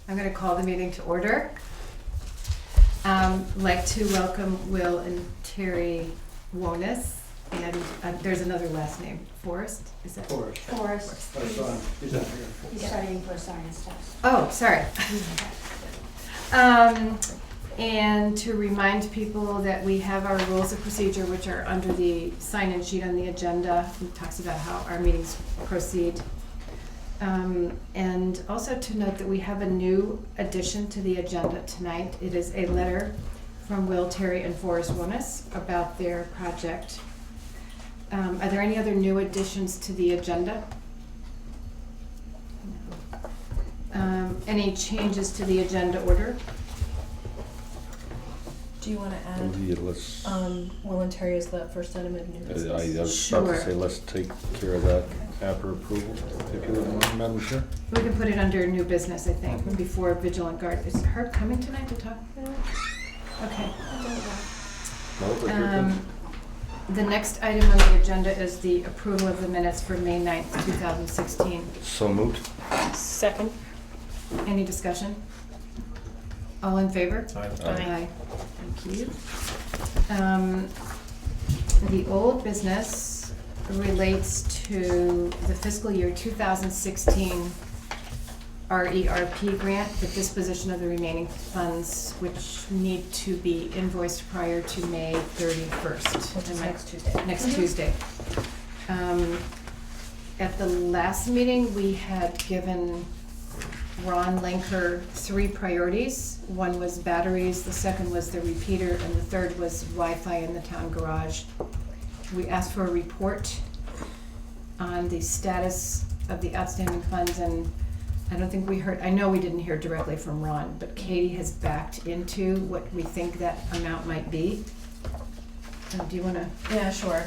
I'm going to call the meeting to order. Like to welcome Will and Terry Wohnus, and there's another last name, Forrest, is that? Forrest. Our son, he's not here. He's studying for a science test. Oh, sorry. And to remind people that we have our rules of procedure, which are under the sign-in sheet on the agenda. It talks about how our meetings proceed. And also to note that we have a new addition to the agenda tonight. It is a letter from Will, Terry, and Forrest Wohnus about their project. Are there any other new additions to the agenda? No. Any changes to the agenda order? Do you want to add Yeah, let's, Will and Terry as the first item of new I business? was about to Sure. say, let's take care of that after approval, if you wouldn't mind, Madam Chair. We can put it under new business, I think, before Vigilant Guard. Is Herb coming tonight to talk? Okay. No, but you're good. The next item on the agenda is the approval of the minutes for May 9th, 2016. So moved. Second. Any discussion? All in favor? Aye. Aye. Thank you. The old business relates to the fiscal year 2016 RERP grant, the disposition of the remaining funds, which need to be invoiced prior to May 31st. Which is Am I- next Tuesday. Next Tuesday. At the last meeting, we had given Ron Linker 3 priorities. One was batteries, the second was the repeater, and the third was Wi-Fi in the town garage. We asked for a report on the status of the outstanding funds, and I don't think we heard, I know we didn't hear directly from Ron, but Katie has backed into what we think that amount might be. Do you wanna? Yeah, sure.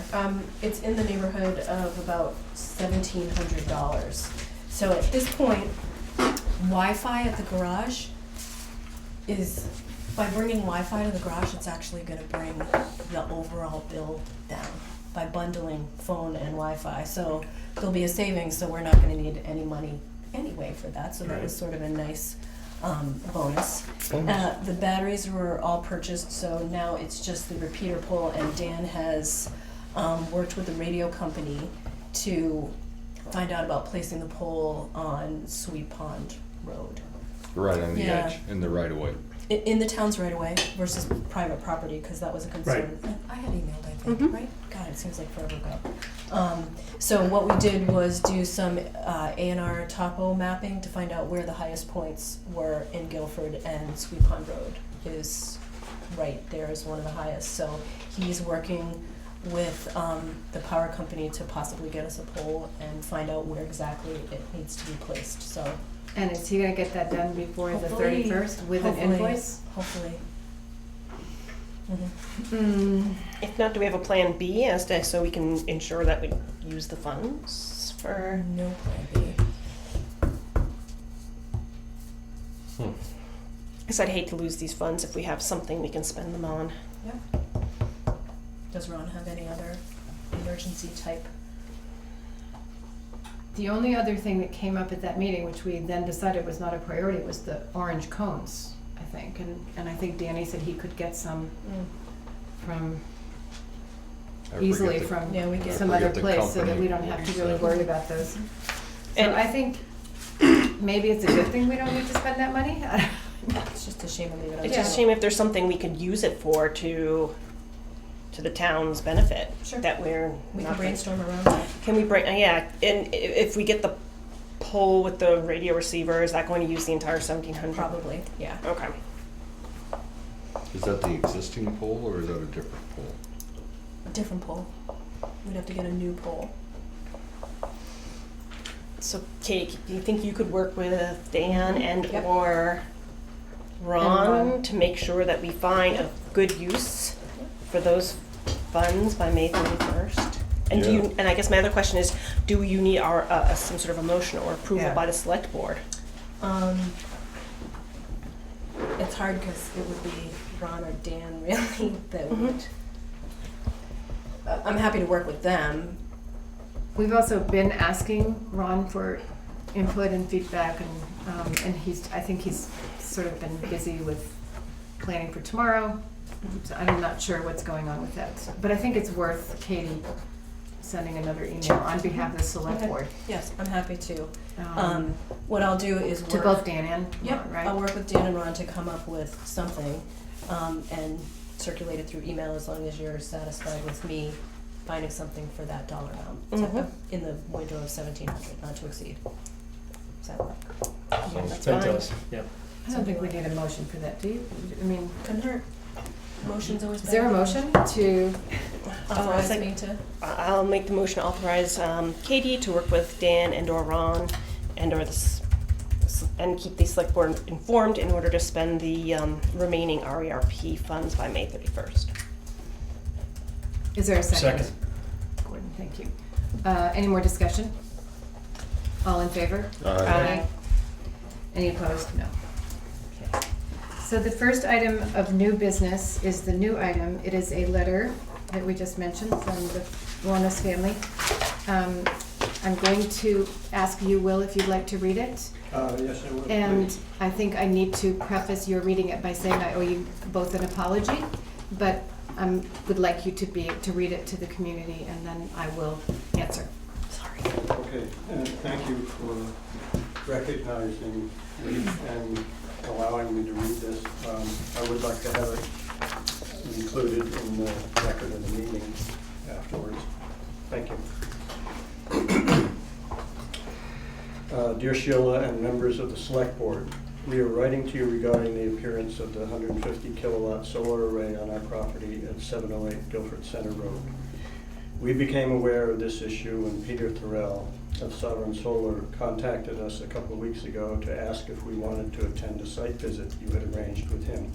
It's in the neighborhood of about $1,700. So at this point, Wi-Fi at the garage is, by bringing Wi-Fi to the garage, it's actually gonna bring the overall bill down by bundling phone and Wi-Fi. So there'll be a savings, so we're not gonna need any money anyway for that, so that was sort of a nice bonus. The batteries were all purchased, so now it's just the repeater pole, and Dan has worked with the radio company to find out about placing the pole on Sweet Pond Road. Right on the Yeah. edge, in the right of way. In the town's right away versus private property, because that was a concern. I had emailed, I think, right? God, it seems like forever ago. So what we did was do some A&R topo mapping to find out where the highest points were in Guilford, and Sweet Pond Road is right there as one of the highest. So he's working with the power company to possibly get us a pole and find out where exactly it needs to be placed, so. And is he gonna get that done before the Hopefully- 31st with an hopefully- invoice? Hopefully. If not, do we have a plan B as to, so we can ensure that we use the funds for? No plan B. Because I'd hate to lose these funds if we have something we can spend them on. Yep. Does Ron have any other emergency type? The only other thing that came up at that meeting, which we then decided was not a priority, was the orange cones, I think. And I think Danny said he could get some from, I easily forget from Yeah, we get- some I other forget the place, so that company. we don't have to really worry about those. So And- I think maybe it's a good thing we don't need to spend that money. It's just a shame to leave it on. It's just a shame if there's something we could use it for to the town's benefit. Sure. That we're We not can brainstorm around that. Can we yeah, and if we get the pole with the radio receiver, is that going to use the entire 1,700? Probably, yeah. Okay. Is that the existing pole, or is that a different pole? A different pole. We'd have to get a new pole. So, Kate, do you think you could work with Dan and Yep. or Ron Ron. to make sure that we find a good use for those funds by May 31st? And do Yeah. you? And I guess my other question is, do you need our some sort of a motion or approval Yeah. by the select board? It's hard because it would be Ron or Dan really that would. I'm happy to work with them. We've also been asking Ron for input and feedback, and I think he's sort of been busy with planning for tomorrow. So I'm not sure what's going on with that, but I think it's worth Katie sending another email on behalf of the select Okay. board. Yes, I'm happy to. What I'll do is To work. both Dan and Yep, Ron, right? I'll work with Dan and Ron to come up with something, and circulate it through email as long as you're satisfied with me finding something for that dollar amount. Mhm. In the window of 1,700, not to exceed. Does that work? Yeah, that's fine. Fantastic, yeah. I don't think we need a motion for that, do you? I mean, Couldn't hurt. Motion's always is better. there a motion to, Authorize Second. me to, I'll make the motion to authorize Katie to work with Dan and/or Ron and/or and keep the select board informed in order to spend the remaining RERP funds by May 31st. is there a second? Second. Gordon, thank you. Any more discussion? All in favor? Aye. Any opposed? No. Okay. So the first item of new business is the new item. It is a letter that we just mentioned from the Wohnus family. I'm going to ask you, Will, if you'd like to read it. Yes, I would. And please. I think I need to preface your reading it by saying I owe you both an apology, but I would like you to read it to the community, and then I will answer. Sorry. Okay, thank you for recognizing me and allowing me to read this. I would like to have it included in the record of the meeting afterwards. Thank you. Dear Sheila and members of the Select Board, we are writing to you regarding the appearance of the 150 kilowatt solar array on our property at 708 Guilford Center Road. We became aware of this issue when Peter Thorell of Sovereign Solar contacted us a couple of weeks ago to ask if we wanted to attend a site visit you had arranged with him.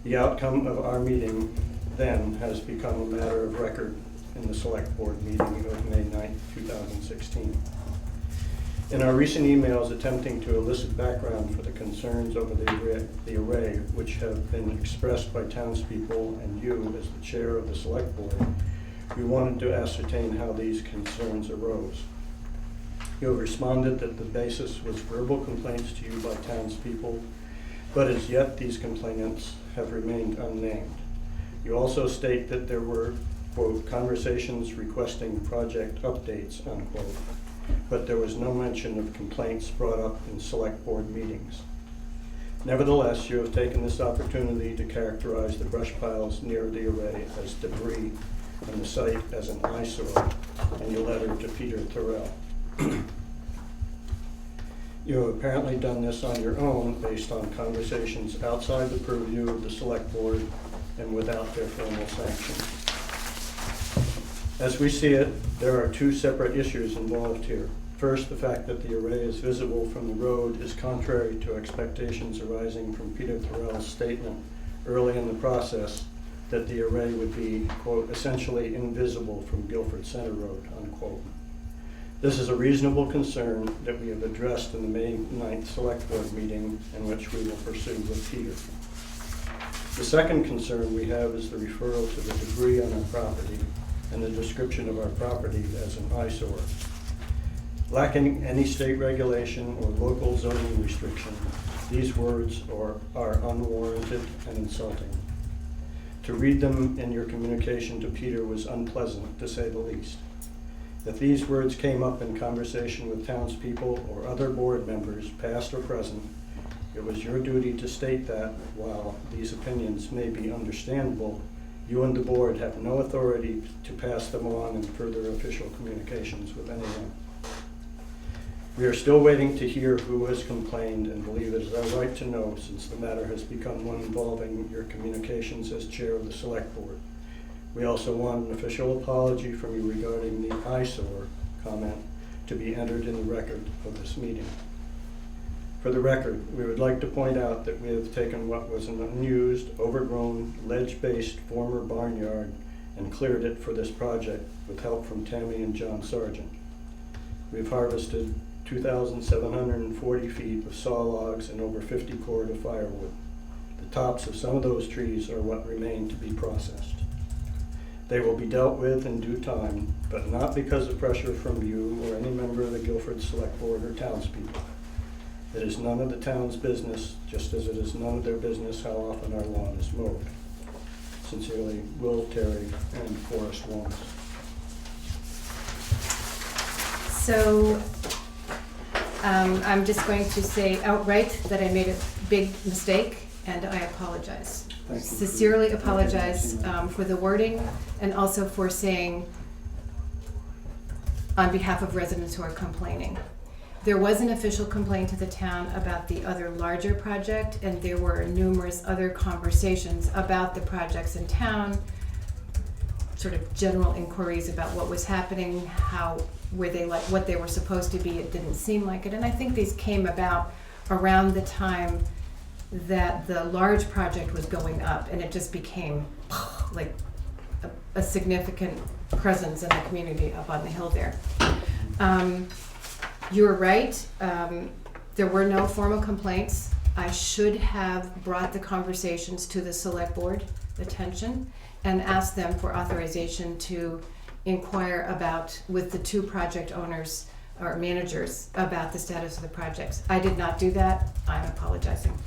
The outcome of our meeting then has become a matter of record in the Select Board meeting of May 9, 2016. In our recent emails attempting to elicit background for the concerns over the array, which have been expressed by townspeople and you as the chair of the Select Board, we wanted to ascertain how these concerns arose. You have responded that the basis was verbal complaints to you by townspeople, but as yet these complainants have remained unnamed. You also state that there were, quote, conversations requesting project updates, unquote, but there was no mention of complaints brought up in Select Board meetings. Nevertheless, you have taken this opportunity to characterize the brush piles near the array as debris and the site as an eyesore in your letter to Peter Thorell. You have apparently done this on your own based on conversations outside the purview of the Select Board and without their formal sanction. As we see it, there are two separate issues involved here. First, the fact that the array is visible from the road is contrary to expectations arising from Peter Thorell's statement early in the process that the array would be, quote, essentially invisible from Guilford Center Road, unquote. This is a reasonable concern that we have addressed in the May 9th Select Board meeting, and which we will pursue with Peter. The second concern we have is the referral to the debris on our property and the description of our property as an eyesore. Lacking any state regulation or local zoning restriction, these words are unwarranted and insulting. To read them in your communication to Peter was unpleasant, to say the least. If these words came up in conversation with townspeople or other board members, past or present, it was your duty to state that, while these opinions may be understandable, you and the board have no authority to pass them on in further official communications with anyone. We are still waiting to hear who has complained and believe it is our right to know, since the matter has become one involving your communications as chair of the Select Board. We also want an official apology from you regarding the eyesore comment to be entered in the record of this meeting. For the record, we would like to point out that we have taken what was an unused, overgrown, ledge-based former barnyard and cleared it for this project with help from Tammy and John Sargent. We've harvested 2,740 feet of saw logs and over 50 cord of firewood. The tops of some of those trees are what remain to be processed. They will be dealt with in due time, but not because of pressure from you or any member of the Guilford Selectboard or townspeople. It is none of the town's business, just as it is none of their business how often our lawn is mowed. Sincerely, Will, Terry, and Forrest Wohnus. So, I'm just going to say outright that I made a big mistake, and I apologize. Thank you. Sincerely apologize for the wording, and also for saying, on behalf of residents who are complaining. There was an official complaint to the town about the other larger project, and there were numerous other conversations about the projects in town, sort of general inquiries about what was happening, how were they like, what they were supposed to be. It didn't seem like it, and I think these came about around the time that the large project was going up, and it just became like a significant presence in the community up on the hill there. You were right. There were no formal complaints. I should have brought the conversations to the select board attention and asked them for authorization to inquire about, with the two project owners or managers, about the status of the projects. I did not do that. I'm apologizing.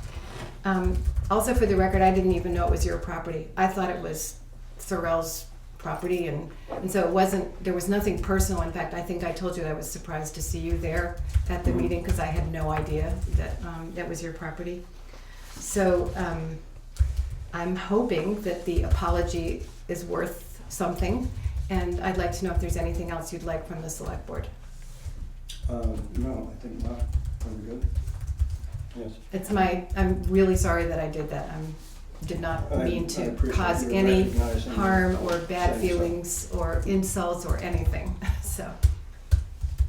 Also, for the record, I didn't even know it was your property. I thought it was Thorell's property, and so it wasn't, there was nothing personal. In fact, I think I told you I was surprised to see you there at the meeting, because I had no idea that that was your property. So I'm hoping that the apology is worth something, and I'd like to know if there's anything else you'd like from the select board. No, I think not. Are we good? Yes. I'm really sorry that I did that. Did not mean I to appreciate cause you any recognizing harm or and bad saying so. feelings or insults or anything. So,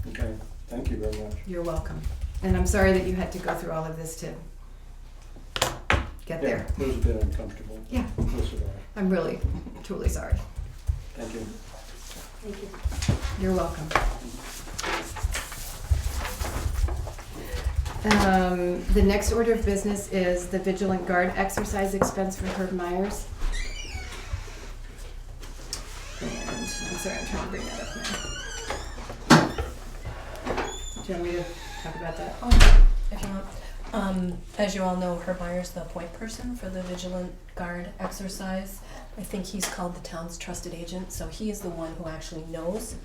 Okay, thank you very much. you're welcome. And I'm sorry that you had to go through all of this to get there. Yeah, it was a bit uncomfortable. Yeah. We'll survive. I'm really, truly sorry. Thank you. Thank you. You're welcome. The next order of business is the Vigilant Guard exercise expense for Herb Myers. And I'm sorry, I'm trying to bring that up now. Do you want me to talk about that? Oh, if you want. As you all know, Herb Meyer's the point person for the Vigilant Guard exercise. I think he's called the town's trusted agent, so he is the one who actually knows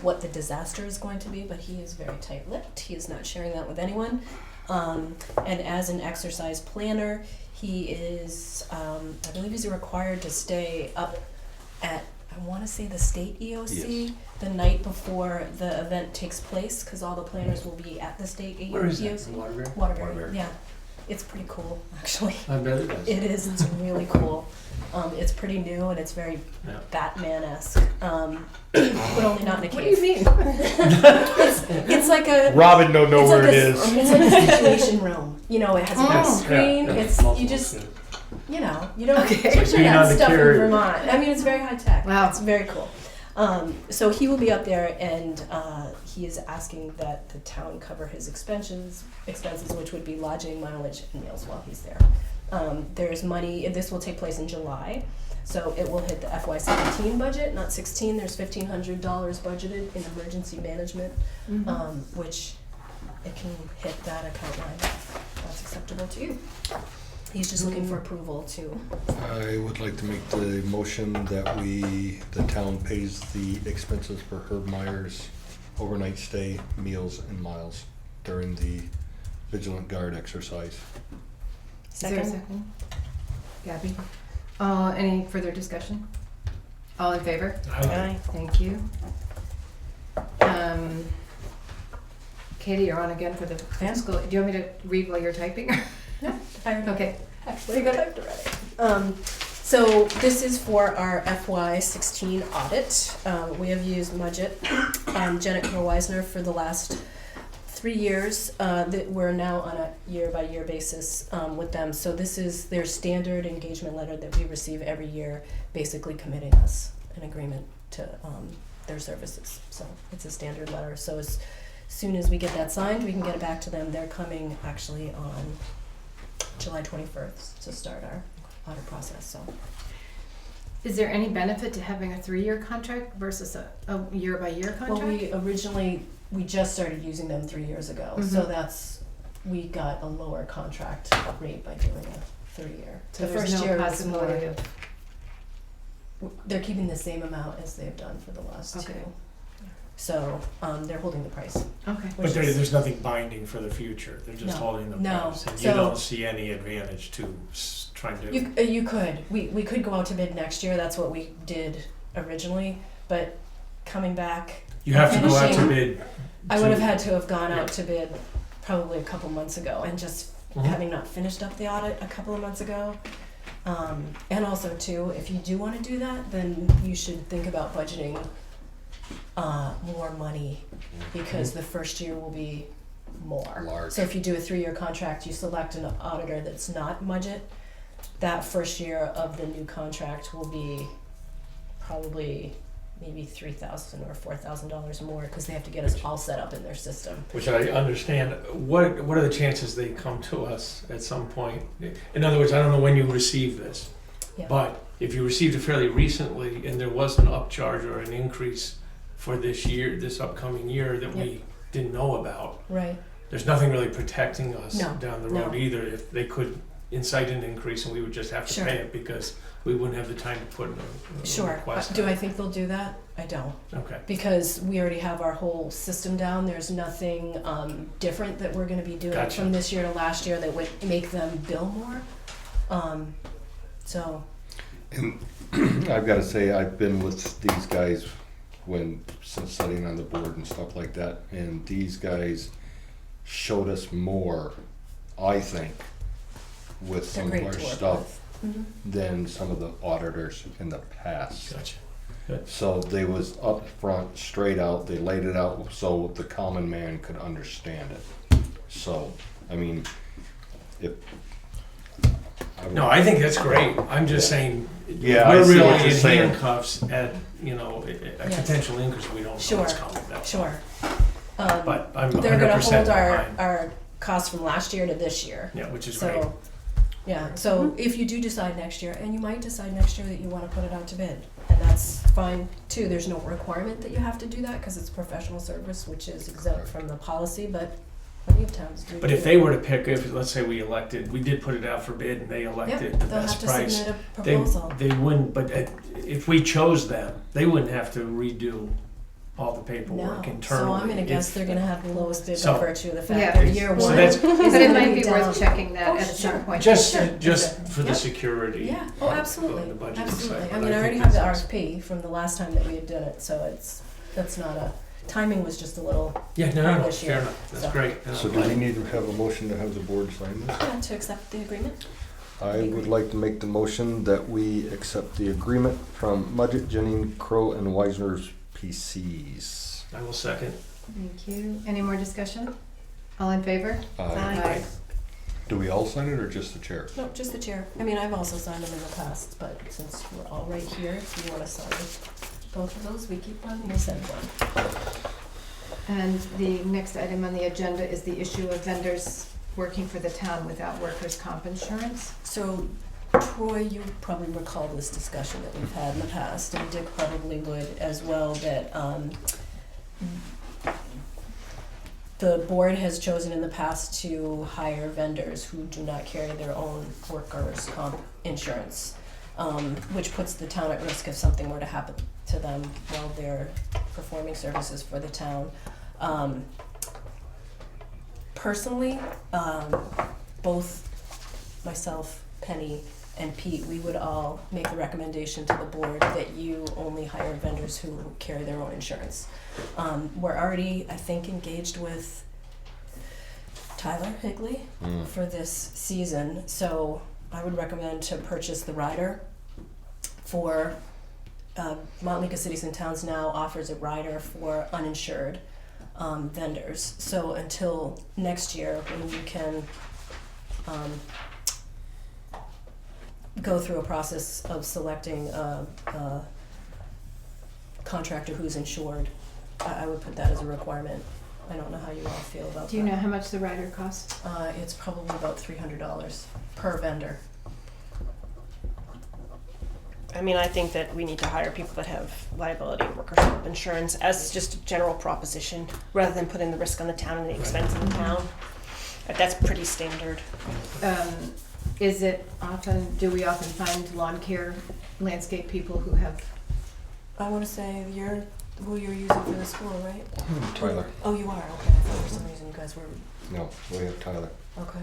what the disaster is going to be, but he is very tight-lipped. He is not sharing that with anyone. And as an exercise planner, he is, I believe he's required to stay up at, I want to say, the state EOC Yes. the night before the event takes place, because all the planners will be at the state EOC. Where is that? Waterbury? Waterbury, Waterbury. yeah. It's pretty cool, actually. I bet it is. It is, it's really cool. It's pretty new and it's very Yeah. Batman-esque, but only not in a cave. What do you mean? It's like a. Robin don't know it's where like it a, is. It's like a situation room. You know, it has a big Oh. screen. Yeah, yeah. It's Multiple, you just yeah. you know you don't Okay. picture It's like being that on the stuff in carrier. Vermont. I mean, it's very high tech. Wow. It's very cool. So he will be up there, and he is asking that the town cover his expenses, which would be lodging, mileage, and meals while he's there. There's money. This will take place in July, so it will hit the FY16 budget, not 16. There's $1,500 budgeted in emergency management, which it can hit that account line if that's acceptable to you. He's just looking for approval to. I would like to make the motion that the town pays the expenses for Herb Meyer's overnight stay, meals, and miles during the Vigilant Guard exercise. Is there a second? Gabby? Any further discussion? All in favor? Aye. Thank you. Katie, you're on again for the fiscal. Do you want me to read while you're typing? No, I already Okay. actually got it already. So this is for our FY16 audit. We have used Mudget, Janet Weisner for the last 3 years. That we're now on a year-by-year basis with them. So this is their standard engagement letter that we receive every year, basically committing us an agreement to their services. So it's a standard letter. So as soon as we get that signed, we can get it back to them. They're coming actually on July 21st to start our audit process. So Is there any benefit to having a 3-year contract versus a year-by-year Well, contract? we just started using them 3 years ago, so we got a lower contract rate by doing a 3-year. So The there's first no year was possibility more, of, they're keeping the same amount as they've done for the last Okay. 2. So, they're holding the price. okay. But there's nothing binding for the future, they're just No. holding the No. price, and you So- don't see any advantage to trying to. You could, we could go out to bid next year, that's what we did originally, but coming back, You have to go out to finishing- bid. I would have had to have gone out to bid probably a couple months ago, and just Mhm. having not finished up the audit a couple of months ago. And also too, if you do wanna do that, then you should think about budgeting more money, because the first year will be more. Large. So if you do a 3-year contract, you select an auditor that's not budget, that first year of the new contract will be probably maybe $3,000 or $4,000 more, because they have to get us all set up in their system. Which I understand. What are the chances they come to us at some point? In other words, I don't know when you received this, Yeah. but if you received it fairly recently and there was an upcharge or an increase for this year, this upcoming year that we didn't know about, Right. there's nothing really protecting us No, down the road no. either. If they could incite an increase and we would just have to Sure. pay it because we wouldn't have the time to put in a Sure. request. Do I think they'll do that? I don't. Okay. Because we already have our whole system down. There's nothing different that we're going to be doing Gotcha. from this year to last year that would make them bill more. So, And I've got to say, I've been with these guys since sitting on the board and stuff like that, and these guys showed us more, I think, with they're some of great our to work stuff with. than some of the auditors in the past. Gotcha. So they was up front, straight out, they laid it out so the common man could understand it. So, I mean, if. No, I think that's great. I'm just saying, Yeah, I we're see what really you're in saying. handcuffs at, a Yes. potential increase we don't know Sure. what's coming. That's all. Sure. But I'm They're going to 100% hold behind. our costs from last year to this year. Yeah, which is great. So, yeah, so if you do decide next year, and you might decide next year that you want to put it out to bid, and that's fine too. There's no requirement that you have to do that, because it's professional service, which is exempt from the policy, but plenty of towns do. But do if it. they were to pick, let's say we did put it out for bid and they elected the They'll best have to price, submit a proposal. they wouldn't, but if we chose them, they wouldn't have to redo all the paperwork No, internally. so I'm gonna guess If- they're gonna have the lowest bid So- by virtue of the Yeah. fact they're year So one. that's- is But it gonna might be down. worth checking that Oh, at sure. some point. Just Sure. for the Yep. security. Yeah, oh, of absolutely, the budget absolutely. side, I but mean, I already think have the that's- RFP from the last time that we had done it, so that's not timing was just a little, Yeah, no, this year. fair enough. That's So- great. So do we need to have a motion to have the board sign this? yeah, to accept the agreement. I would like to make the motion that we accept the agreement from Mudgett, Jennings, Crow, and Weisner's PCs. I will second. Thank you. Any more discussion? All in favor? Aye. Do we all sign it or just the chair? No, just the chair. I mean, I've also signed them in the past, but since we're all right here, if you wanna sign both of those, we keep one, we send one. And the next item on the agenda is the issue of vendors working for the town without workers' comp insurance. So, Troy, you probably recall this discussion that we've had in the past, and Dick probably would as well, that the board has chosen in the past to hire vendors who do not carry their own workers' comp insurance, which puts the town at risk if something were to happen to them while they're performing services for the town. Personally, both myself, Penny, and Pete, we would all make the recommendation to the board that you only hire vendors who carry their own insurance. We're already, I think, engaged with Tyler Higley for this season, so I would recommend to purchase the rider for Mount League of Cities and Towns now offers a rider for uninsured vendors. So until next year, when you can go through a process of selecting a contractor who's insured, I would put that as a requirement. I don't know how you all feel about that. Do you know how much the rider costs? It's probably about $300 per vendor. I mean, I think that we need to hire people that have liability and workers' comp insurance as just a general proposition, rather than putting the risk on the town and the expense of the town. That's pretty standard. Is it often, do we often find lawn care landscape people who have, I wanna say you're, who you're using for the school, right? Tyler. Oh, you are, okay, I thought for some reason you guys were, No, we have Tyler. okay.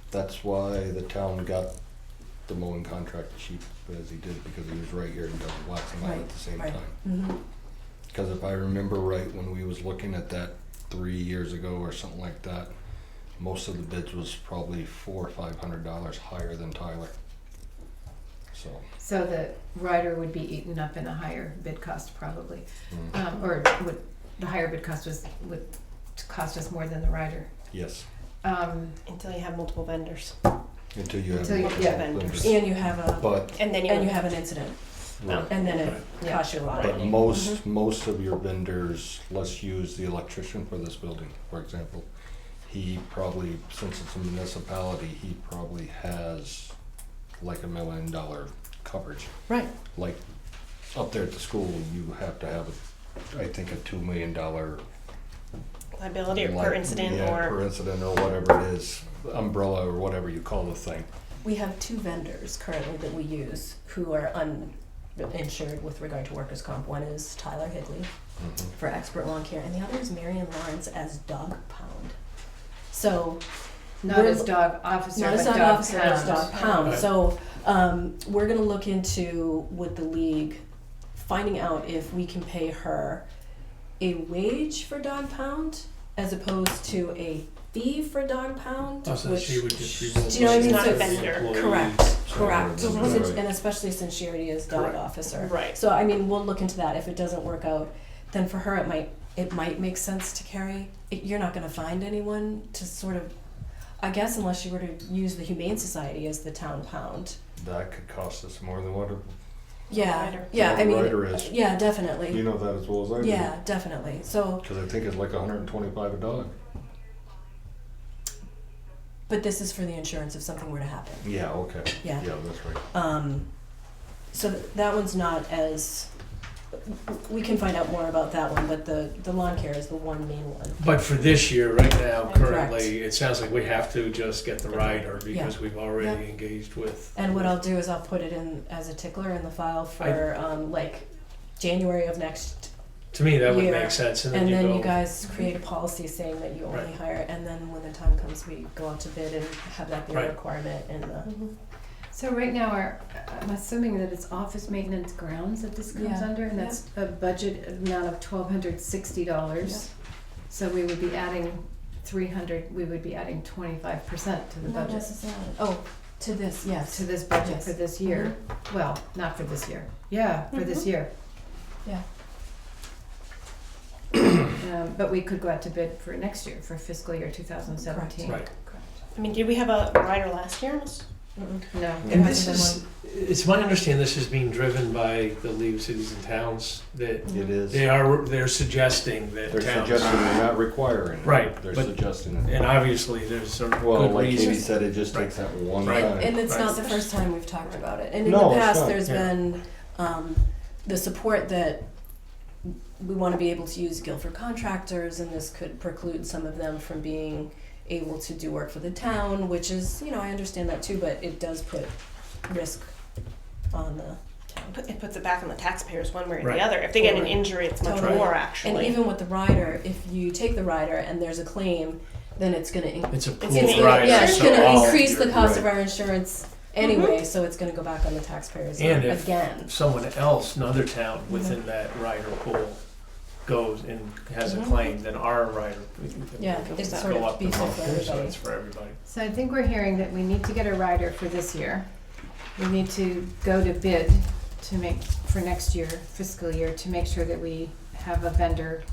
That's why the town got the mowing contract cheap as he did, because he was right here and double waxing out at the same Right. time. Mm-hmm. Because if I remember right, when we was looking at that 3 years ago or something like that, most of the bids was probably $400 or $500 higher than Tyler. so the rider would be eaten up in a higher bid cost probably? Mm. Or would, the higher bid cost would cost us more than the rider? Yes, Until you have multiple vendors. until you have Until you- multiple yeah. vendors. And you have a, But, And then and you have an incident, right. and then it Yeah. costs you a lot of But money. most of your vendors, let's use the electrician for this building, for example. He probably, since it's a municipality, he probably has like $1 million coverage. Right, Like up there at the school, you have to have, I think, a $2 million Liability or per incident yeah, or. per incident or whatever it is, umbrella or whatever you call the thing. we have 2 vendors currently that we use who are uninsured with regard to workers' comp. One is Tyler Higley Mhm. for expert lawn care, and the other is Marion Lawrence as dog pound. So, Not We're- as dog officer, not but as dog dog officer, as pound. dog pound. Right. So, we're gonna look into, with the league, finding out if we can pay her a wage for dog pound as opposed to a fee for dog pound. Oh, so which- she would just be rolled Do you know what I up mean? as So the it's- employee. Correct, correct. So, Since- right. And especially since she already is dog Correct. officer. Right. So, I mean, we'll look into that. If it doesn't work out, then for her, it might make sense to carry. You're not gonna find anyone to sort of, I guess, unless you were to use the Humane Society as the town pound. That could cost us more than what Yeah, Rider. yeah, the I mean, rider is. yeah, You definitely. know that as well as I do. Yeah, definitely. So, Because I think it's like $125 a dog. but this is for the insurance if something were to happen. Yeah, okay. Yeah. Yeah, that's right. So that one's not as, we can find out more about that one, but the lawn care is the one main one. But for this year, right now, Correct. currently, it sounds like we have to just get the rider because we've already Yeah. engaged with. And what I'll do is I'll put it in as a tickler in the file for, like, January of next, To me, that would year. make sense, and and then then you you go. guys create a policy saying that you only Right. hire, and then when the time comes, we go out to bid and have that be a Right. requirement in the. So right now, I'm assuming that it's office maintenance grounds that this comes Yeah, under, and that's a budget amount of $1,260. So we would be adding 300, we would be adding 25% to the Not budget, necessarily. Oh, to this, yes. to this budget Yes. for this year. Well, not for this year. Yeah, for this Mhm. year. Yeah. But we could go out to bid for next year, for fiscal year 2017. Right. I mean, did we have a rider last year? Mm-mm. No. And There this hasn't is, it's my understanding this is being driven by the League of Cities and Towns, that It is. they're suggesting that They're towns. suggesting, they're not requiring it. Right, They're but- suggesting it. And obviously, there's a Well, good like Katie reason. said, it just takes that one Right. time. And it's Right. not the first time we've talked about it. And in No, the it's past, not. there's Yeah. been the support that we want to be able to use Guilford contractors, and this could preclude some of them from being able to do work for the town, which is, I understand that too, but it does put risk on the town. It puts it back on the taxpayers one way or Right. the other. If they get an Totally. injury, it's much Totally. more And actually. even with the rider, if you take the rider and there's a claim, then it's going to It's a gonna pooled be- rider. yeah, it's so going to all- increase the cost right. of our insurance anyway, so it's going to go back on the taxpayers And if again. someone else, another town within that rider pool goes and has a claim, then our rider Yeah, can it's go sort of up the beefed up month, for so everybody. it's for everybody. So I think we're hearing that we need to get a rider for this year. We need to go to bid for next year, fiscal year, to make sure that we have a vendor,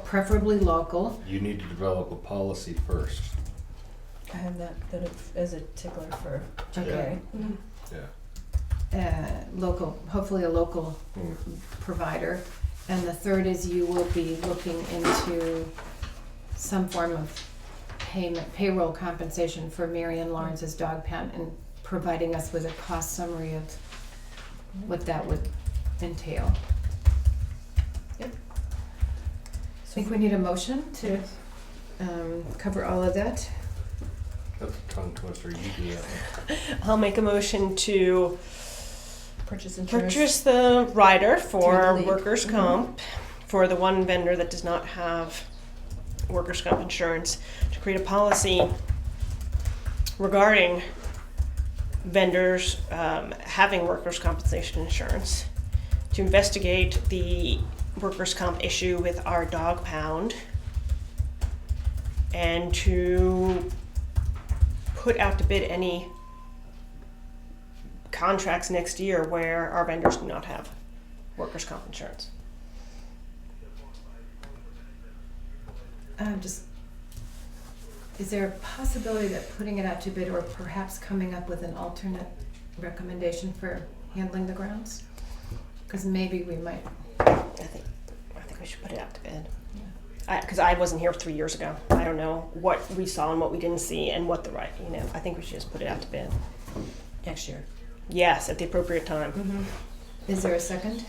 preferably local. You need to develop a policy first. I have that as a tickler for January. Yeah. Local, hopefully a local Mm. provider. And the third is you will be looking into some form of payroll compensation for Marion Lawrence's dog pound, and providing us with a cost summary of what that would entail. Yep. I think we need a motion to cover all of that. That's a tongue twister, you do that. I'll make a motion to Purchase insurance. purchase the rider Through for the league. workers' comp for the one vendor that does not have workers' comp insurance, to create a policy regarding vendors having workers' compensation insurance, to investigate the workers' comp issue with our dog pound, and to put out to bid any contracts next year where our vendors do not have workers' comp insurance. Is there a possibility that putting it out to bid or perhaps coming up with an alternate recommendation for handling the grounds? Because maybe we might, I think we should put it out to bid. Because I wasn't here 3 years ago. I don't know what we saw and what we didn't see and what I think we should just put it out to bid. Next year. Yes, at the appropriate time. is there a second?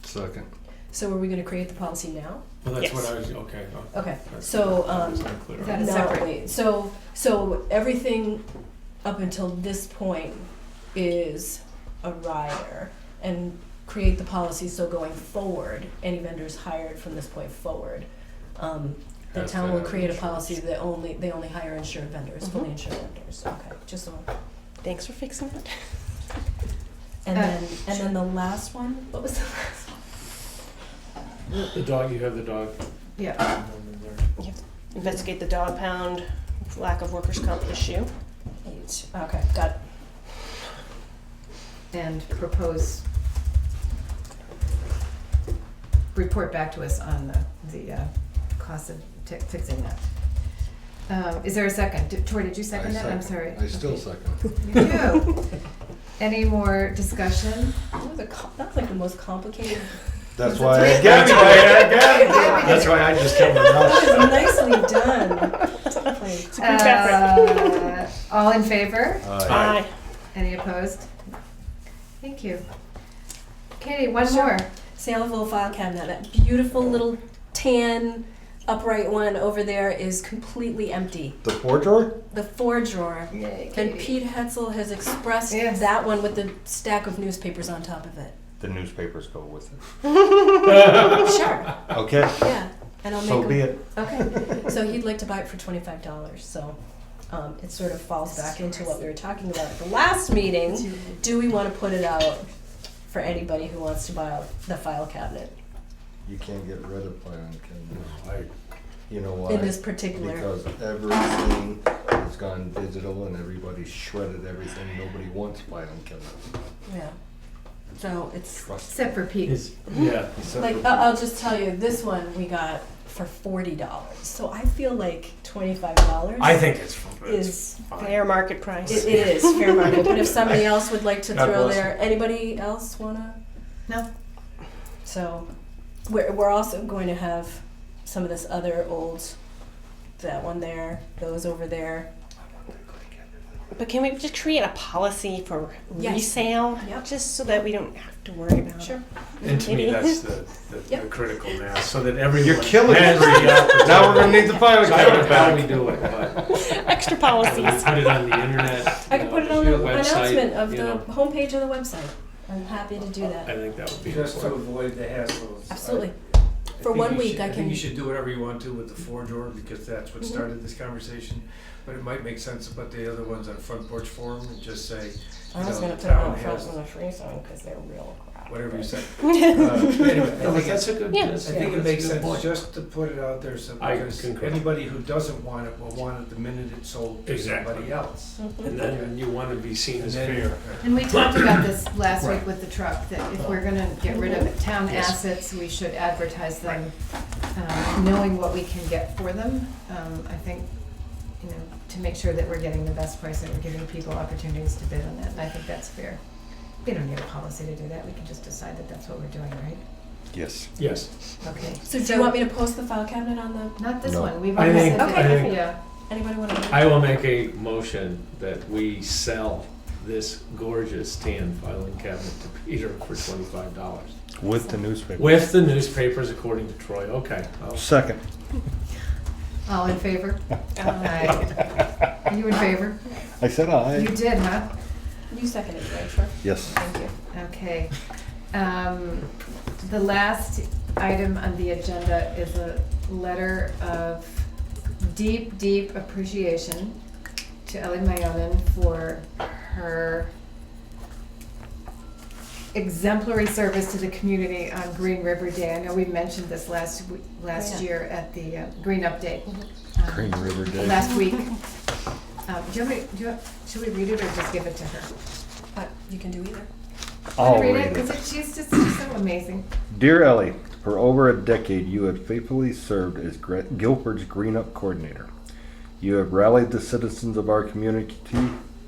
Second. So are we gonna create the policy now? Well, that's Yes. what I was, okay. Okay, That's- so, that's not clear. is that a no, separate- wait, so everything up until this point is a rider, and create the policy so going forward, any vendors hired from this point forward, the Has town to will have create a insurance. policy that they only hire insured vendors, fully insured vendors, okay, just so. Thanks for fixing that. And then the last one, what was the last one? The dog, you have the dog. Yeah, Investigate the dog pound lack of workers' comp issue. 8, okay, got it. and propose, report back to us on the cost of fixing that. Is there a second? Tori, did you second that? I'm sorry. I still Okay. second. You do. Any more discussion? That was like the most complicated. That's why I got it. That's why I just kept my mouth shut. Nicely done. Like, It's a good effort. All in favor? Aye. Any opposed? Thank you. Katie, one more. Sale of old file cabinet, that beautiful little tan upright one over there is completely empty. The 4-drawer? The 4-drawer. Yay, And Katie. Pete Hetzel has expressed Yes. that one with the stack of newspapers on top of it. The newspapers go with it. Sure, Okay, yeah. And I'll make so him. be it. Okay, so he'd like to buy it for $25, so it sort of falls back into what we were talking about at the last meeting. Do we want to put it out for anybody who wants to buy the file cabinet You can't get rid of filing cabinets. You know why? in this particular? Because everything has gone digital and everybody's shredded everything. Nobody wants filing cabinets. Yeah. So it's Trust me. Except for Pete. Yeah. Except like for- I'll just tell you, this one we got for $40. So I feel like $25 I think it's is Fair market price. it is fair market. But if somebody else would like to God throw bless their, anybody else wanna? No? So we're also going to have some of this other old, that one there, those over there. But can we just create a policy for Yes. resale? Yep. Just so that we don't have to worry about Sure. it. And to me, Maybe. that's the Yep. critical mass, so that everyone You're killing has it. the opportunity. Now we're gonna need the filing So I don't know cabinet how we back. do it, but Extra we policies. put it on the internet. I can put it on the website, announcement of you the know. homepage of the website. I'm happy to do I that. think that would be Just to important. avoid the hassles. Absolutely. I For think 1 you week, should- I think can- you should do whatever you want to with the 4-drawer, because that's what Mhm. started this conversation. But it might make sense to put the other ones on Front Porch Forum and just say, I was you know, gonna the put it on town the front has, of the free zone because they're real crap. whatever you but- say. Anyway, I No, but think that's a good. Yeah. that's- I think it that's makes a good sense point. just to put it out there, so I because concur. anybody who doesn't want it will want it the minute it's sold to Exactly. somebody else. And then you want to be seen as And then- fair. And we talked about this last week Right. with the truck, that if we're gonna get rid of town Yes. assets, we should advertise them, knowing what we can get for them. I think, you know, to make sure that we're getting the best price and we're giving people opportunities to bid on that, and I think that's fair. We don't need a policy to do that, we can just decide that that's what we're doing, right? Yes. Yes. Okay. So do you want me to post the file cabinet on the, Not this No. one, we've I already think- said I that, think- yeah. anybody want to? I will make a motion that we sell this gorgeous tan filing cabinet to Peter for $25. With the newspaper. With the newspapers, according to Troy. Okay. Oh, Second. All in favor? Aye. Are you in favor? I said aye. You did, huh? You seconded it, right, Troy? Yes. Thank you. Okay. The last item on the agenda is a letter of deep, deep appreciation to Ellie Mayonin for her exemplary service to the community on Green River Day. I know we mentioned this last Yeah. year at the Green Update. Green River Day. Last week. Should we read it or just give it to her? You can do either. I'll Read read it, it. because she's just so amazing. Dear Ellie, for over a decade you have faithfully served as Guilford's Green Up Coordinator. You have rallied the citizens of our community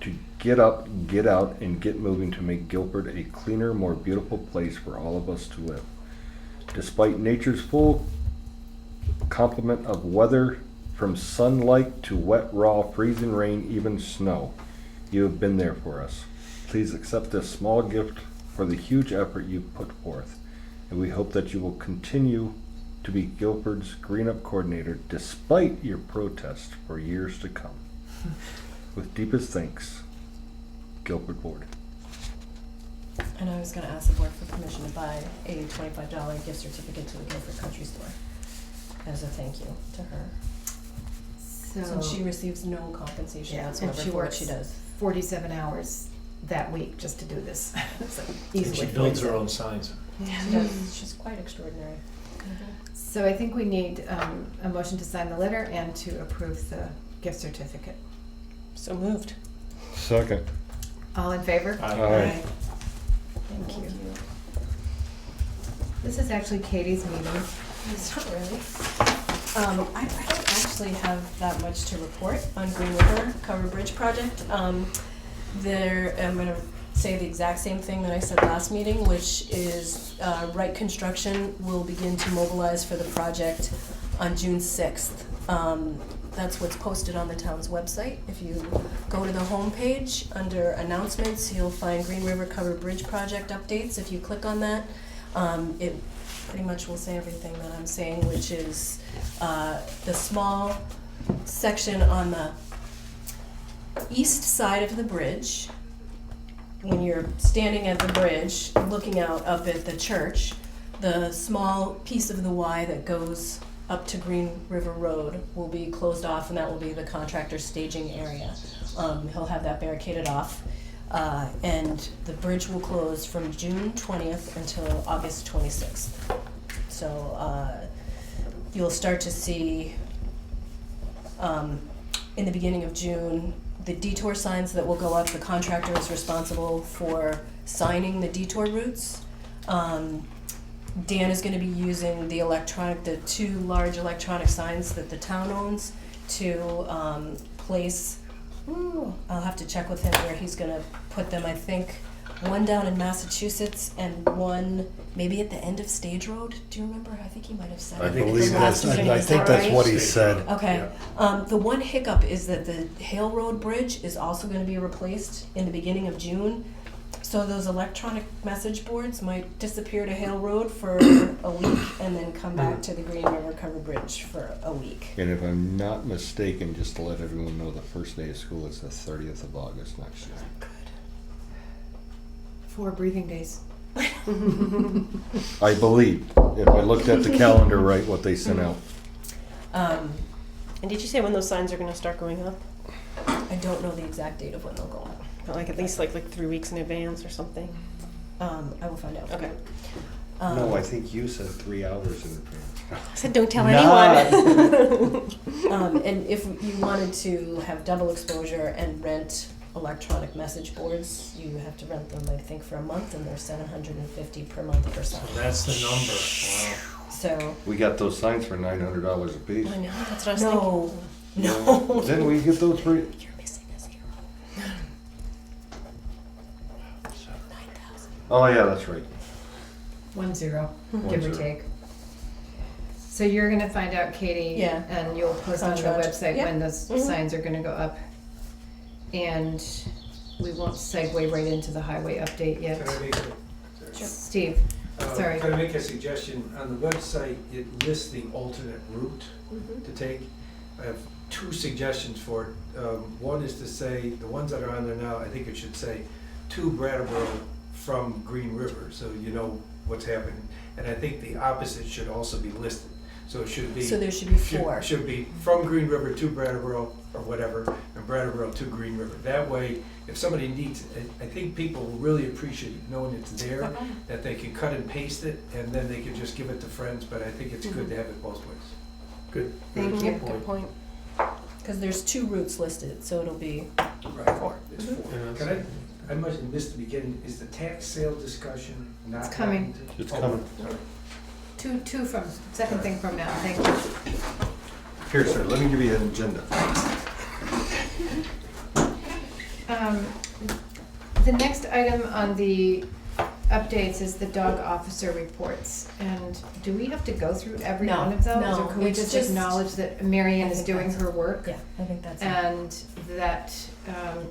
to get up, get out, and get moving to make Guilford a cleaner, more beautiful place for all of us to live. Despite nature's full complement of weather, from sunlight to wet, raw, freezing rain, even snow, you have been there for us. Please accept this small gift for the huge effort you've put forth, and we hope that you will continue to be Guilford's Green Up Coordinator despite your protest for years to come. With deepest thanks, Guilford Board. And I was gonna ask the board for permission to buy a $25 gift certificate to the Guilford Country Store as a thank you to her. Since she receives no compensation Yeah, whatsoever and she for what works she does. 47 hours that week just to do this. So and easily she builds her 47. own signs. She does, she's quite extraordinary. So I think we need a motion to sign the letter and to approve the gift certificate. So moved. Second. All in favor? Aye. Thank you. This is actually Katie's meeting. It's not really. I don't actually have that much to report on Green River Cover Bridge project. I'm gonna say the exact same thing that I said last meeting, which is Wright Construction will begin to mobilize for the project on June 6th. That's what's posted on the town's website. If you go to the homepage, under announcements, you'll find Green River Cover Bridge project updates. If you click on that, it pretty much will say everything that I'm saying, which is the small section on the east side of the bridge. When you're standing at the bridge, looking out up at the church, the small piece of the Y that goes up to Green River Road will be closed off, and that will be the contractor's staging area. He'll have that barricaded off. And the bridge will close from June 20th until August 26th. So you'll start to see in the beginning of June, the detour signs that will go up. The contractor is responsible for signing the detour routes. Dan is going to be using the two large electronic signs that the town owns to place. I'll have to check with him where he's going to put them. I think one down in Massachusetts and one maybe at the end of Stage Road. Do you remember? I think he might have said I I it. think believe it's the that's, last I one. think that's what he said. Okay. The one hiccup is that the Hale Road Bridge is also going to be replaced in the beginning of June. So those electronic message boards might disappear to Hale Road for a week and then come back to the Green River Cover Bridge for a week. And if I'm not mistaken, just to let everyone know, the first day of school is the 30th of August next year. Good. 4 breathing days. I believe, if I looked at the calendar right, what they sent out. And did you say when those signs are gonna start going up? I don't know the exact date of when they'll go up. Like at least like 3 weeks in advance or something? I will find out. Okay. No, I think you said 3 hours in advance. I said, don't tell Not- anyone. And if you wanted to have double exposure and rent electronic message boards, you have to rent them, I think, for a month, and they're $750 per month per sign. So that's the number. Wow. So, We got those signs for $900 a piece. I know, that's what I was thinking. no. Didn't we get those for? You're missing a 0. 9,000. Oh, yeah, that's right. 1-0, give or 1-0. take. So you're gonna find out, Katie, Yeah. and you'll post on the Contract. website Yep. when those Mhm. signs are gonna go up. And we won't segue right into the highway update yet. Can I make Steve, sorry. Can I make a suggestion? On the website, it lists the alternate route to take. I have two suggestions for it. One is to say, the ones that are on there now, I think it should say to Brattleboro from Green River, so you know what's happening. And I think the opposite should also be listed. So it should be. So there should be four. Should be from Green River to Brattleboro or whatever, and Brattleboro to Green River. That way, if somebody needs, I think people will really appreciate knowing it's there, Okay. that they can cut and paste it, and then they can just give it to friends, but I think it's good to have it both ways. Good. Thank you. Good point. Because there's 2 routes listed, so it'll be Right. 4. It's four. Can I must have missed the beginning, is the tax sale discussion not? It's coming. It's Oh, coming. sorry. Two from, second thing from now, thank you. Here, sir, let me give you an agenda. The next item on the updates is the dog officer reports. And do we have to go through every No, one of those? no, Or can we it's just just- acknowledge that Mary Ann I is think doing that's- her work? Yeah, I think that's it. And that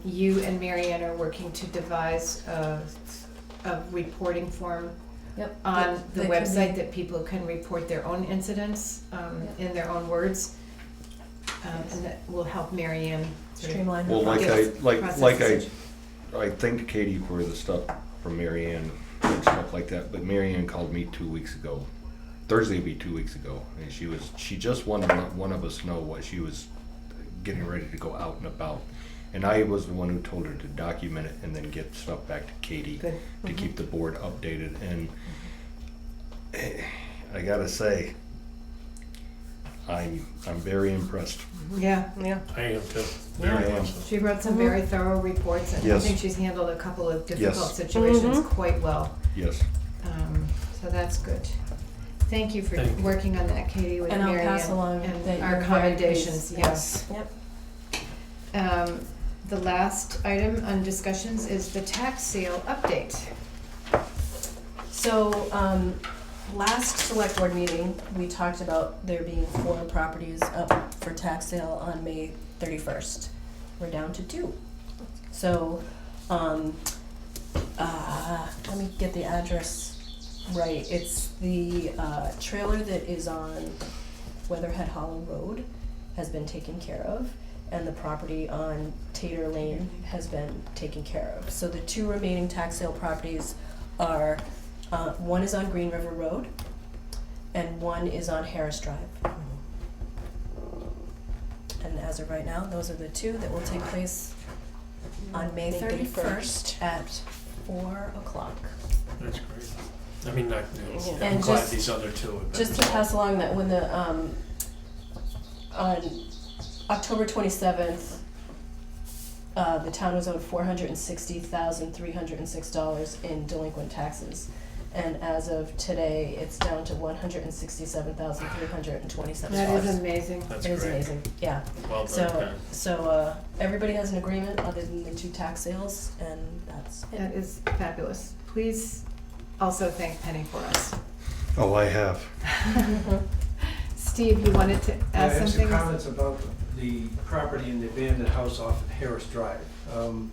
you and Mary Ann are working to devise a reporting form Yep. on the That could website be- that people can report their own incidents Yep. in their own words. And that will help Mary Ann sort of Streamline the Well, like Yes. process. I thanked Katie for the stuff from Mary Ann and stuff like that, but Mary Ann called me 2 weeks ago. Thursday would be 2 weeks ago, and she just wanted to let one of us know what she was getting ready to go out and about. And I was the one who told her to document it and then get stuff back to Katie Good. to keep the board updated. And I gotta say, I'm very impressed. Yeah, Yeah. I am too. I Very am. much so. she wrote some very thorough reports, and I Yes. think she's handled a couple of difficult Yes. situations Mhm. quite well. Yes. So that's good. Thank you for Thank you. working on that, Katie, with And I'll Mary pass Ann, along and that our you're very commendations, pleased. yes. Yep. The last item on discussions is the tax sale update. So, last select board meeting, we talked about there being 4 properties up for tax sale on May 31st. We're down to 2. So, let me get the address right. It's the trailer that is on Weatherhead Hollow Road has been taken care of, and the property on Tater Lane has been taken care of. So the 2 remaining tax sale properties are, one is on Green River Road, and one is on Harris Drive. And as of right now, those are the 2 that will take place on May 31st at 4 o'clock. That's great. I mean, Yeah. I'm And glad just- these other two have been Just to resolved. pass along that when the, on October 27th, the town was owed $460,306 in delinquent taxes. And as of today, it's down to $167,327. That is amazing. That's It is great. amazing, yeah. Well done, So, Ken. everybody has an agreement other than the 2 tax sales, and that's it. That is fabulous. Please also thank Penny for us. Oh, I have. Steve, you wanted to I add have some something? comments about the property in the abandoned house off of Harris Drive. I'm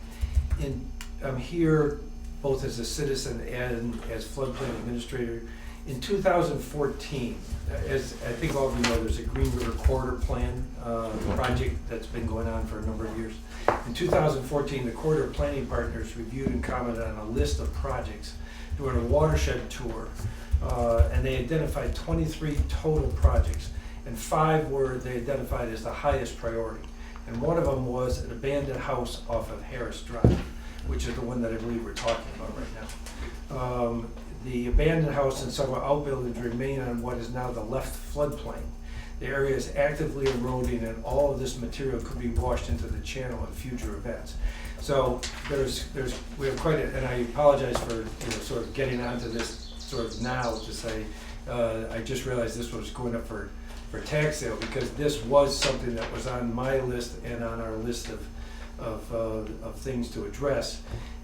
here both as a citizen and as floodplain administrator. In 2014, as I think all of you know, there's a Green River Corridor Plan project that's been going on for a number of years. In 2014, the Corridor Planning Partners reviewed and commented on a list of projects during a watershed tour, and they identified 23 total projects, and 5 were they identified as the highest priority. And one of them was an abandoned house off of Harris Drive, which is the one that I believe we're talking about right now. The abandoned house and several outbuildings remain on what is now the left floodplain. The area is actively eroding, and all of this material could be washed into the channel in future events. So we have quite a, and I apologize for sort of getting onto this sort of now to say, I just realized this was going up for tax sale, because this was something that was on my list and on our list of things to address.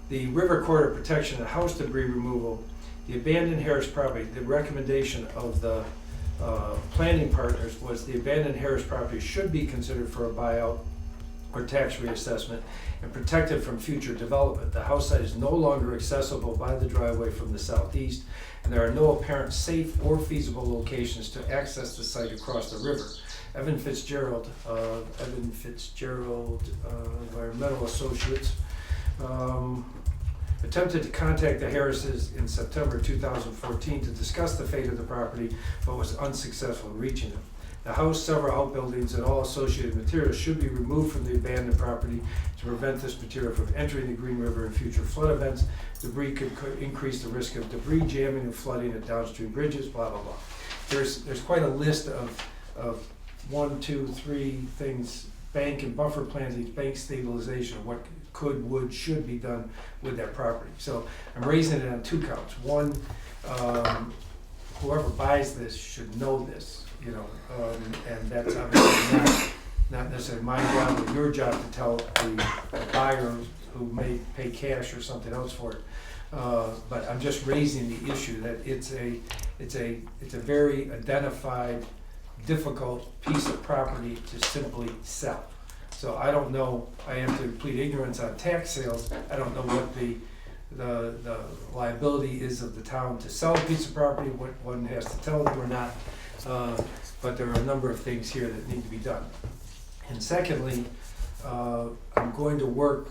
The river corridor protection and house debris removal, the abandoned Harris property, the recommendation of the planning partners was the abandoned Harris property should be considered for a buyout or tax reassessment and protected from future development. The house site is no longer accessible by the driveway from the southeast, and there are no apparent safe or feasible locations to access the site across the river. Evan Fitzgerald Environmental Associates, attempted to contact the Harrises in September 2014 to discuss the fate of the property, but was unsuccessful in reaching them. The house, several outbuildings, and all associated materials should be removed from the abandoned property to prevent this material from entering the Green River in future flood events. Debris could increase the risk of debris jamming and flooding at downstream bridges, blah, blah, blah. There's quite a list of 1, 2, 3 things, bank and buffer plans, bank stabilization, what could, would, should be done with that property. So I'm raising it on 2 counts. One, whoever buys this should know this. And that's obviously not necessarily my job or your job to tell the buyer who may pay cash or something else for it. But I'm just raising the issue that it's a very identified, difficult piece of property to simply sell. So I don't know. I have to plead ignorance on tax sales. I don't know what the liability is of the town to sell a piece of property, what one has to tell them or not. But there are a number of things here that need to be done. And secondly, I'm going to work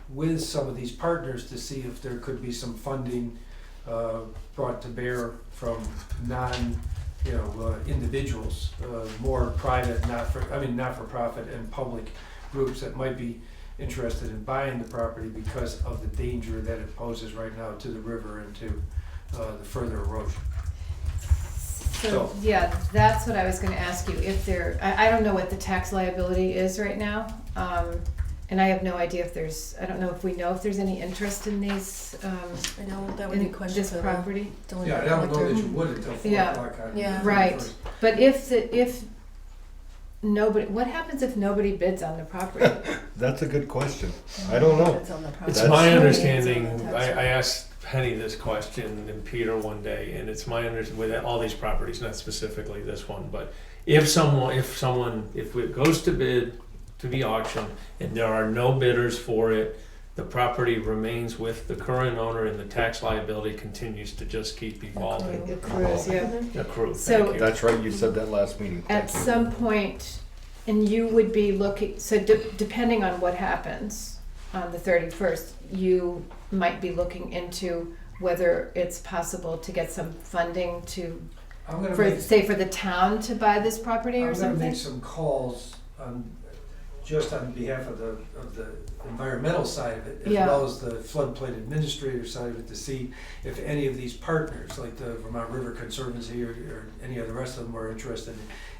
with some of these partners to see if there could be some funding brought to bear from individuals, more private, not-for-profit and public groups that might be interested in buying the property because of the danger that it poses right now to the river and to the further erosion. So, yeah, that's what I was gonna ask you, if there, I don't know what the tax liability is right now, and I have no idea if there's, I don't know if we know if there's any interest in these, I know, that would be a in question this for the property. Yeah, I don't know that you would until 4 Yeah. o'clock on Yeah. the Right, 31st. but if nobody, what happens if nobody bids on the property? That's a good question. I don't know. It's on the property. It's That's- my It's understanding, on the tax I asked Penny this question and Peter one day, and it's my understanding with all these properties, not specifically this one, but if it goes to bid, to the auction, and there are no bidders for it, the property remains with the current owner and the tax liability continues to just keep evolving. The cruise, yeah. Accrue, So- thank you. That's right, you said that last meeting. At Thank you. some point, and you would be looking, so depending on what happens on the 31st, you might be looking into whether it's possible to get some funding to, I'm gonna for, make, say, for the town to buy this property or I'm gonna something? make some calls just on behalf of the environmental side of it, as Yeah. well as the floodplain administrator side of it, to see if any of these partners, like the Vermont River Conservancy or any of the rest of them, are interested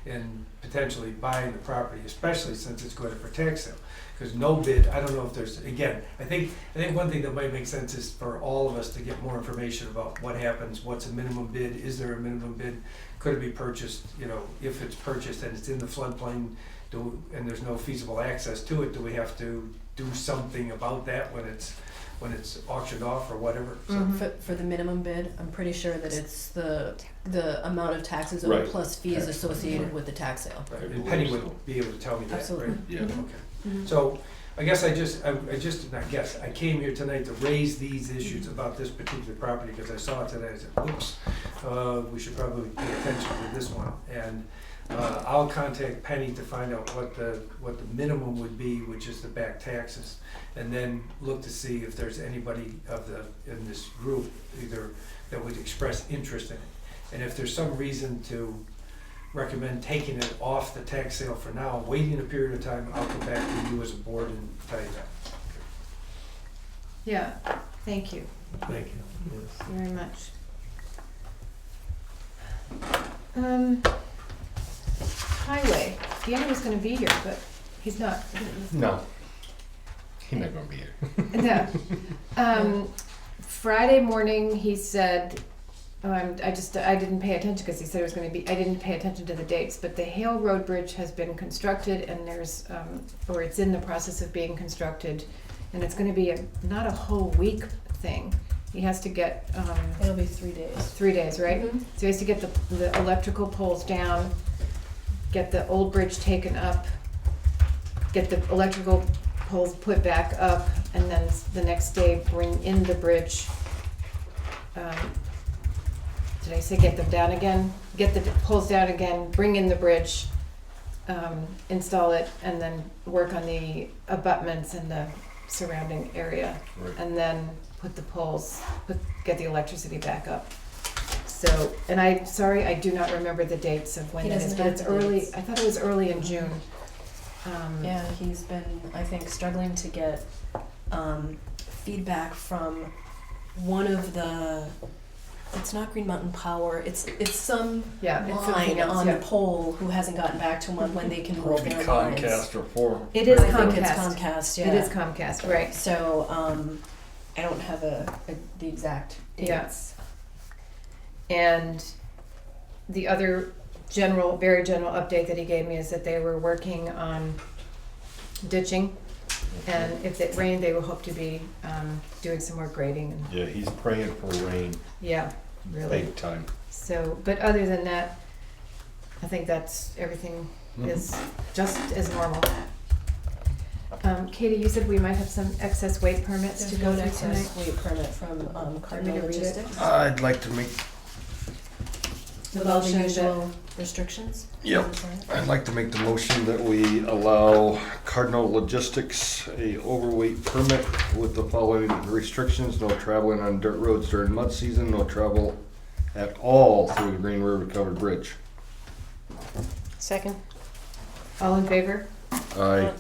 in potentially buying the property, especially since it's going to for tax sale. Because no bid, I don't know if there's, again, I think one thing that might make sense is for all of us to get more information about what happens, what's a minimum bid, is there a minimum bid, could it be purchased, if it's purchased and it's in the floodplain, and there's no feasible access to it, do we have to do something about that when it's auctioned off or whatever? So, Mhm. For the minimum bid, I'm pretty sure that it's the amount of taxes owed Right. plus fees Okay. associated with the tax sale. right, and Penny would be able to tell me that, right? Absolutely. Yeah. Mhm. So, I guess I came here tonight to raise these issues about this particular property, because I saw it today, I said, oops, we should probably pay attention to this one. And I'll contact Penny to find out what the minimum would be, which is the back taxes, and then look to see if there's anybody in this group either that would express interest in it. And if there's some reason to recommend taking it off the tax sale for now, waiting a period of time, I'll come back to you as a board and tell you that. Yeah, thank you Thank you, yes. very much. Highway, Deanna was gonna be here, but he's not. No. He's not gonna be here. No. Friday morning, he said, I didn't pay attention because he said it was gonna be, I didn't pay attention to the dates, but the Hale Road Bridge has been constructed and there's, or it's in the process of being constructed, and it's gonna be not a whole week thing. He has to get, It'll be 3 days. 3 days, right? Mhm. So he has to get the electrical poles down, get the old bridge taken up, get the electrical poles put back up, and then the next day bring in the bridge. Did I say get them down again? Get the poles down again, bring in the bridge, install it, and then work on the abutments and the surrounding area. Right. And then put the poles, get the electricity back up. So, and sorry, I do not remember the dates of when He that is, doesn't but have it's the early, dates. I thought it was early in June. Yeah, he's been, I think, struggling to get feedback from one of the, it's not Green Mountain Power, it's some Yeah, it's line something else, on the yeah. pole who hasn't gotten back to him on when they can move their lines. or Forum. It is I think it's Comcast. Comcast, yeah. It is Comcast, right. So, I don't have the exact Yeah. dates. And the other very general update that he gave me is that they were working on ditching. And if it rained, they will hope to be doing some more grading. And Yeah, he's praying for rain, yeah, really. big time. So, but other than that, I think that's, everything is just as normal. Katie, you said we might have some excess weight permits to go There's through no tonight? excess weight permit from Cardinal to read it? Logistics. I'd like to make, With all the motion that- usual restrictions. Yep. I'd like to make the motion that we allow Cardinal Logistics a overweight permit with the following restrictions: no traveling on dirt roads during mud season, no travel at all through the Green River Covered Bridge. Second. All in favor? Aye.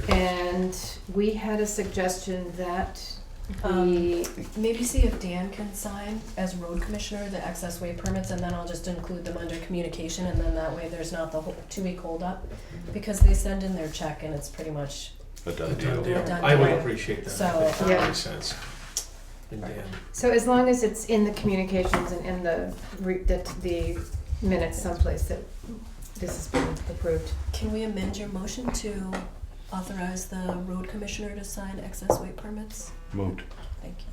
And we had a suggestion that we, Maybe see if Dan can sign as road commissioner the excess weight permits, and then I'll just include them under communication, and then that way there's not the whole 2-week holdup. Because they send in their check and it's pretty much, A done Good deal. deal. Done I would deal. appreciate that. So, I think that yeah. makes sense. And Dan. so as long as it's in the communications and in the minutes someplace that this has been approved. can we amend your motion to authorize the road commissioner to sign excess weight permits? Moved. Thank you.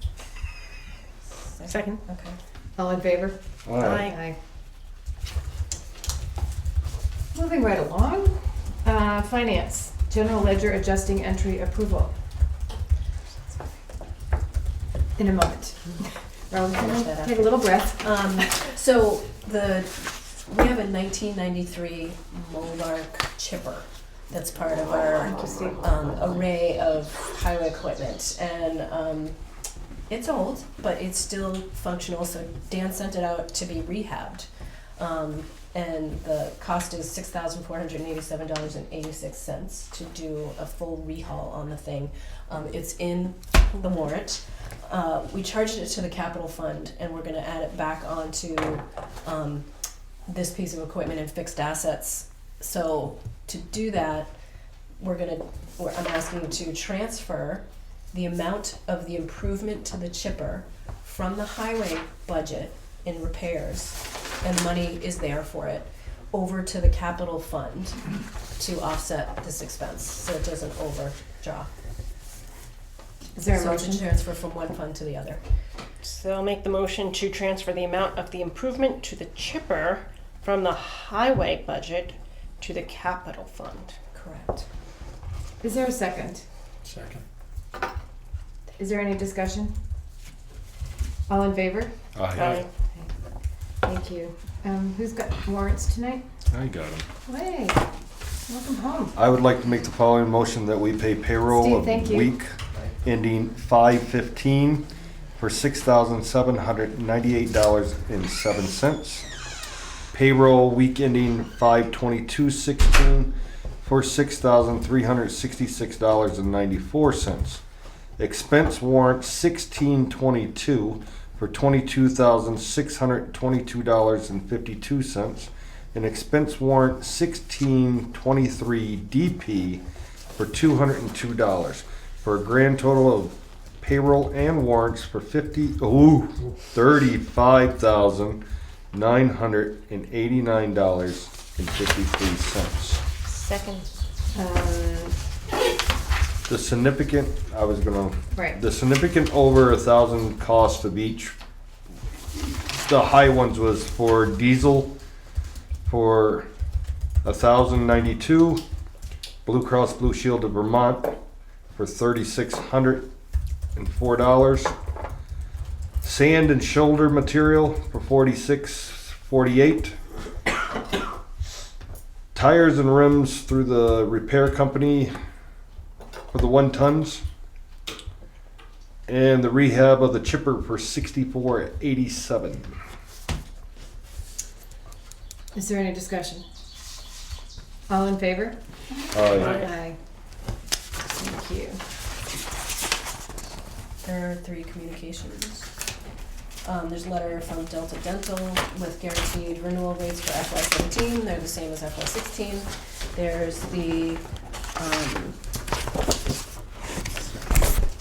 Second. Okay. All in favor? Aye. Moving right along, finance, general ledger adjusting entry approval. In a moment. Robin, Finish that up. take a little breath. So we have a 1993 Monarch chipper that's part of our array of highway equipment, and it's old, but it's still functional. So Dan sent it out to be rehabbed, and the cost is $6,487.86 to do a full rehaul on the thing. It's in the warrant. We charged it to the capital fund, and we're going to add it back onto this piece of equipment and fixed assets. So to do that, I'm asking to transfer the amount of the improvement to the chipper from the highway budget in repairs, and money is there for it, over to the capital fund to offset this expense, so it doesn't overdraw. Is there a So it's motion? a transfer from one fund to the other. So I'll make the motion to transfer the amount of the improvement to the chipper from the highway budget to the capital fund. Correct. Is there a second? Second. Is there any discussion? All in favor? Aye. Thank you. Who's got warrants tonight? I got him. Hey, welcome home. I would like to make the following motion that we pay payroll Steve, of thank you. week ending 5/15 for $6,798.07. Payroll week ending 5/22/16 for $6,366.94. Expense warrant 16/22 for $22,622.52. And expense warrant 16/23 DP for $202, for a grand total of payroll and warrants for $35,989.53. Second. The significant, Right. the significant over 1,000 cost of each. The high ones was for diesel for 1,092, Blue Cross Blue Shield of Vermont for $3,604. Sand and shoulder material for $46.48. Tires and rims through the repair company for the 1 tons. And the rehab of the chipper for $64.87. Is there any discussion? All in favor? Aye. Thank you. There are 3 communications. There's a letter from Delta Dental with guaranteed renewal rates for FY17. They're the same as FY16. There's the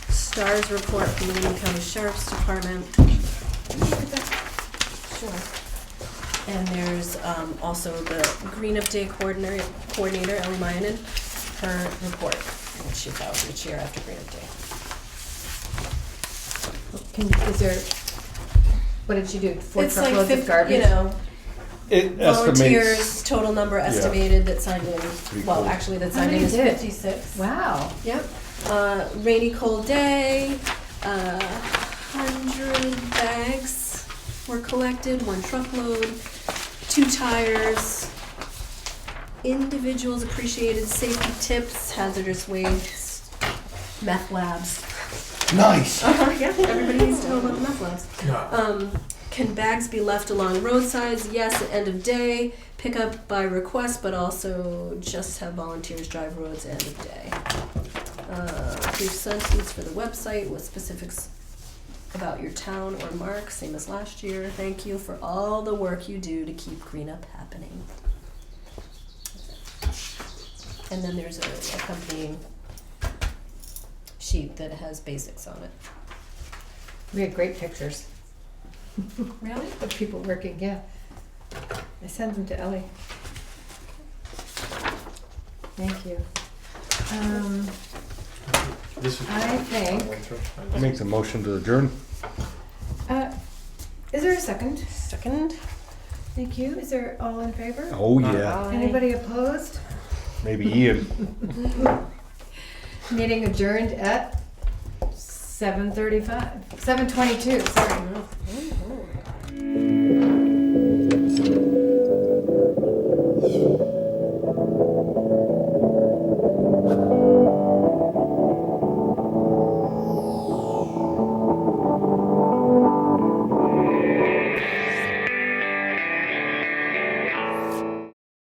STARS report from the Union County Sheriff's Department. Sure. And there's also the Green Up Day coordinator, Ellie Mayanen, her report, which she files each year after Green Up Day. Is there, what did she do? 4 It's like truckloads of 50, garbage? you know, It volunteers, estimates. total number estimated that signed in, well, cool. actually that How signed in many is did? 56. Wow. Yep. Rainy, cold day, 100 bags were collected, 1 truckload, 2 tires. Individuals appreciated safety tips, hazardous waste, meth labs. Nice. Yeah, everybody needs to know about the meth labs. Yeah. Can bags be left along roadsides? Yes, at end of day. Pick up by request, but also just have volunteers drive roads end of day. Brief sentence for the website with specifics about your town or mark, same as last year. Thank you for all the work you do to keep green up happening. And then there's a accompanying sheet that has basics on it. We had great pictures Really? of people working, yeah. I sent them to Ellie. Thank you. This is. I think, Make the motion to adjourn. is there a second? Second. Thank you. Is there all in favor? Oh, yeah. Anybody opposed? Maybe Ian. Meeting adjourned at 7:35, 7:22, sorry.